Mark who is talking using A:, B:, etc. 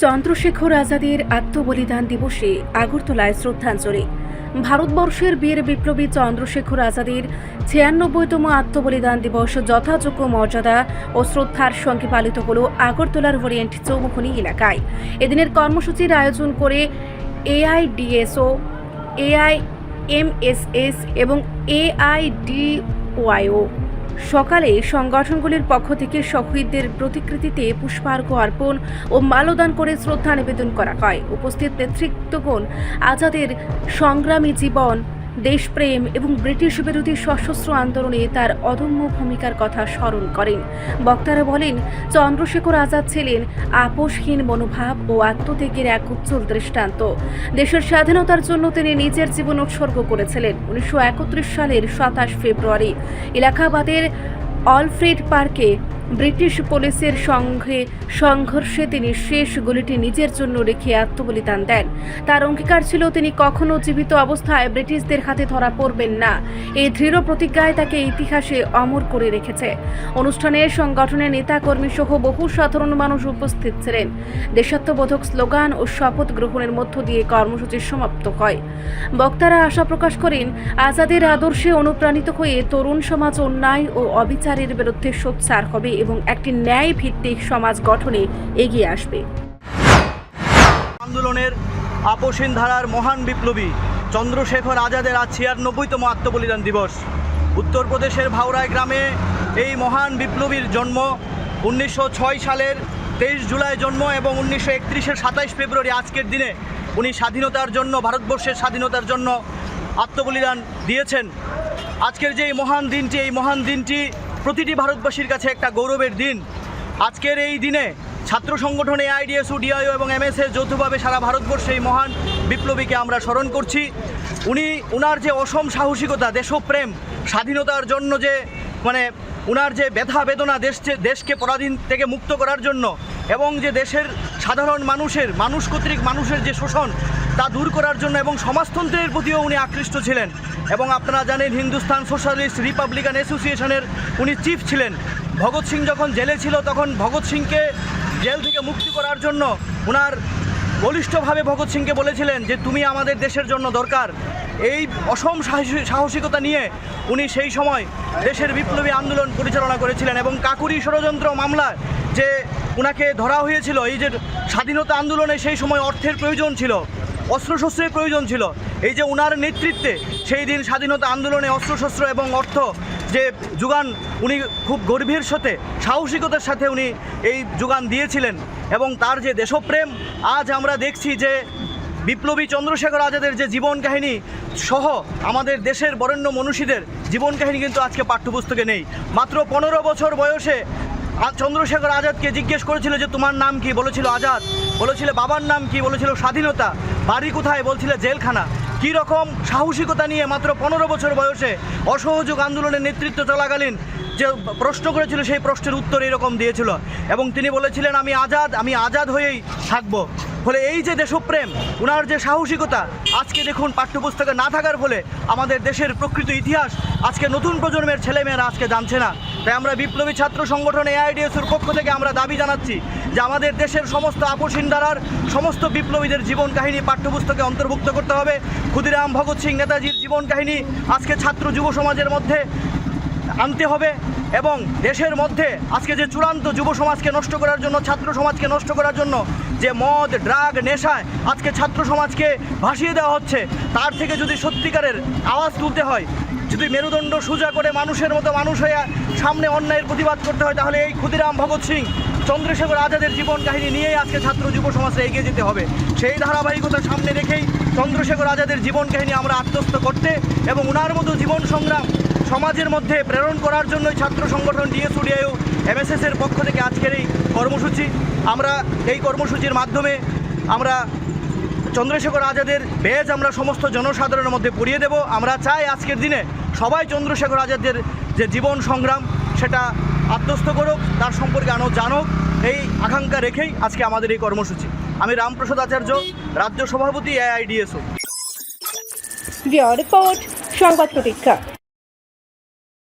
A: চন্দ্রশেখর আজাদের আত্মবলিদান দিবসে আগরতলায় শ্রদ্ধাঞ্জলি। ভারতবর্ষের বীর বিপ্লবী চন্দ্রশেখর আজাদের ৯৬তম আত্মবলিদান দিবস যথাযোগ্য মর্যাদা ও শ্রদ্ধার সঙ্গে পালিত হল আগরতলার ওরিয়েন্ট চৌমুহনী এলাকায়। এদিনের কর্মসূচির আয়োজন করে এআইডিএসও, এআইএমএসএস এবং এআইডিওয়াইও। সকালে সংগঠনগুলির পক্ষ থেকে শহীদদের প্রতিকৃতিতে পুষ্পার্ঘ্য অর্পণ ও মাল্যদান করে শ্রদ্ধা নিবেদন করা হয়। উপস্থিত নেতৃত্বগণ আজাদের সংগ্রামী জীবন, দেশপ্রেম এবং ব্রিটিশ বিরোধী সশস্ত্র আন্দোলনে তার অদম্য ভূমিকার কথা স্মরণ করেন। বক্তারা বলেন, চন্দ্রশেখর আজাদ ছিলেন আপোষহীন মনোভাব ও আত্মত্যাগের এক উজ্জ্বল দৃষ্টান্ত। দেশের স্বাধীনতার জন্য তিনি নিজের জীবন উৎসর্গ করেছিলেন। 1931 সালের 27 ফেব্রুয়ারি এলাহাবাদের অলফ্রেড পার্কে ব্রিটিশ পুলিশের সঙ্গে সংঘর্ষে তিনি শেষ গুলিটি নিজের জন্য রেখে আত্মবলিদান দেন। তার অঙ্গীকার ছিল তিনি কখনো জীবিত অবস্থায় ব্রিটিশদের হাতে ধরা পড়বেন না। এই দৃঢ় প্রতিজ্ঞায় তাকে ইতিহাসে অমর করে রেখেছে। অনুষ্ঠানে সংগঠনের নেতাকর্মী সহ বহু সাধারণ মানুষ উপস্থিত ছিলেন। দেশাত্মবোধক স্লোগান ও শপথ গ্রহণের মধ্য দিয়ে কর্মসূচি সমাপ্ত হয়। বক্তারা আশা প্রকাশ করেন, আজাদের আদর্শে অনুপ্রাণিত হয়ে তরুণ সমাজ অন্যায় ও অবিচারের বিরুদ্ধে সোচ্চার হবে এবং একটি ন্যায় ভিত্তিক সমাজ গঠনে এগিয়ে আসবে।
B: আন্দোলনের আপোষহীন ধারার মহান বিপ্লবী চন্দ্রশেখর আজাদের আজ ৯৬তম আত্মবলিদান দিবস। উত্তরপ্রদেশের ভাওরাই গ্রামে এই মহান বিপ্লবীর জন্ম। 1906 সালের 23 জুলাই জন্ম এবং 1931-এর 27 ফেব্রুয়ারি আজকের দিনে উনি স্বাধীনতার জন্য, ভারতবর্ষের স্বাধীনতার জন্য আত্মবলিদান দিয়েছেন। আজকের যে এই মহান দিনটি প্রতিটি ভারতবাসীর কাছে একটা গৌরবের দিন। আজকের এই দিনে ছাত্র সংগঠন এআইডিএসও, ডিআইও এবং এমএসএস যৌথভাবে সারা ভারতবর্ষে এই মহান বিপ্লবীকে আমরা স্মরণ করছি। উনার যে অসম সাহসিকতা, দেশপ্রেম, স্বাধীনতার জন্য যে উনার যে ব্যথা বেদনা, দেশকে পরাধীন থেকে মুক্ত করার জন্য এবং যে দেশের সাধারণ মানুষ কর্তৃক মানুষের যে শোষণ তা দূর করার জন্য এবং সমাজতন্ত্রের প্রতিও উনি আকৃষ্ট ছিলেন। এবং আপনারা জানেন, হিন্দুস্তান সোশ্যালিস্ট রিপাবলিকান অ্যাসোসিয়েশনের উনি চিফ ছিলেন। ভগৎ সিং যখন জেলে ছিল তখন ভগৎ সিংকে জেল থেকে মুক্তি করার জন্য উনার বলিষ্ঠভাবে ভগৎ সিংকে বলেছিলেন যে তুমি আমাদের দেশের জন্য দরকার। এই অসম সাহসিকতা নিয়ে উনি সেই সময় দেশের বিপ্লবী আন্দোলন পরিচালনা করেছিলেন এবং কাকুরি ষড়যন্ত্র মামলায় যে উনাকে ধরা হয়েছিল, এই যে স্বাধীনতা আন্দোলনে সেই সময় অর্থের প্রয়োজন ছিল, অস্ত্রশস্ত্রের প্রয়োজন ছিল। এই যে উনার নেতৃত্বে সেই দিন স্বাধীনতা আন্দোলনে অস্ত্রশস্ত্র এবং অর্থ যে যোগান উনি খুব গর্বের সাথে, সাহসিকতার সাথে উনি এই যোগান দিয়েছিলেন। এবং তার যে দেশপ্রেম, আজ আমরা দেখছি যে বিপ্লবী চন্দ্রশেখর আজাদের যে জীবন কাহিনী সহ আমাদের দেশের বরেণ্য মনীষীদের জীবন কাহিনী কিন্তু আজকে পাঠ্যপুস্তকে নেই। মাত্র 15 বছর বয়সে চন্দ্রশেখর আজাদকে জিজ্ঞেস করেছিল যে তোমার নাম কি? বলেছিল আজাদ। বলেছিল বাবার নাম কি? বলেছিল স্বাধীনতা। বাড়ি কোথায়? বলছিল জেলখানা। কী রকম সাহসিকতা নিয়ে মাত্র 15 বছর বয়সে অসহযোগ আন্দোলনের নেতৃত্ব চলাকালীন যে প্রশ্ন করেছিল সেই প্রশ্নের উত্তর এরকম দিয়েছিল এবং তিনি বলেছিলেন আমি আজাদ হয়েই থাকবো। ফলে এই যে দেশপ্রেম, উনার যে সাহসিকতা আজকে দেখুন পাঠ্যপুস্তকে না থাকার ফলে আমাদের দেশের প্রকৃত ইতিহাস আজকে নতুন প্রজন্মের ছেলেমেয়েরা আজকে জানছে না। তাই আমরা বিপ্লবী ছাত্র সংগঠন এআইডিএসের পক্ষ থেকে আমরা দাবি জানাচ্ছি যে আমাদের দেশের সমস্ত আপোষহীন ধারার সমস্ত বিপ্লবীদের জীবন কাহিনী পাঠ্যপুস্তকে অন্তর্ভুক্ত করতে হবে। ক্ষুদিরাম ভগৎ সিং নেতাজির জীবন কাহিনী আজকে ছাত্র যুব সমাজের মধ্যে আনতে হবে এবং দেশের মধ্যে আজকে যে চূড়ান্ত যুব সমাজকে নষ্ট করার জন্য, ছাত্র সমাজকে নষ্ট করার জন্য যে মদ, ড্রাগ, নেশায় আজকে ছাত্র সমাজকে ভাসিয়ে দেওয়া হচ্ছে, তার থেকে যদি সত্যিকারের আওয়াজ তুলতে হয়, যদি মেরুদণ্ড সোজা করে মানুষের মতো মানুষ হয়ে সামনে অন্যায়ের প্রতিবাদ করতে হয়, তাহলে এই ক্ষুদিরাম ভগৎ সিং, চন্দ্রশেখর আজাদের জীবন কাহিনী নিয়েই আজকে ছাত্র যুব সমাজে এগিয়ে যেতে হবে। সেই ধারাবাহিকতা সামনে রেখেই চন্দ্রশেখর আজাদের জীবন কাহিনী আমরা আত্মস্থ করতে এবং ওনার মতো জীবন সংগ্রাম সমাজের মধ্যে প্রেরণ করার জন্যই ছাত্র সংগঠন ডিএসও, ডিআইও, এমএসএসের পক্ষ থেকে আজকের এই কর্মসূচি। আমরা এই কর্মসূচির মাধ্যমে আমরা চন্দ্রশেখর আজাদের বেজ আমরা সমস্ত জনসাধারণের মধ্যে পড়িয়ে দেব। আমরা চাই আজকের দিনে সবাই চন্দ্রশেখর আজাদের যে জীবন সংগ্রাম সেটা আত্মস্থ করুক, তার সম্পর্কে জানুক, এই আকাঙ্ক্ষা রেখেই আজকে আমাদের এই কর্মসূচি। আমি রামপ্রসাদ আচার্য, রাজ্য সভাপতি এআইডিএসও।
A: রিপোর্ট সংবাদ প্রতীক্ষা।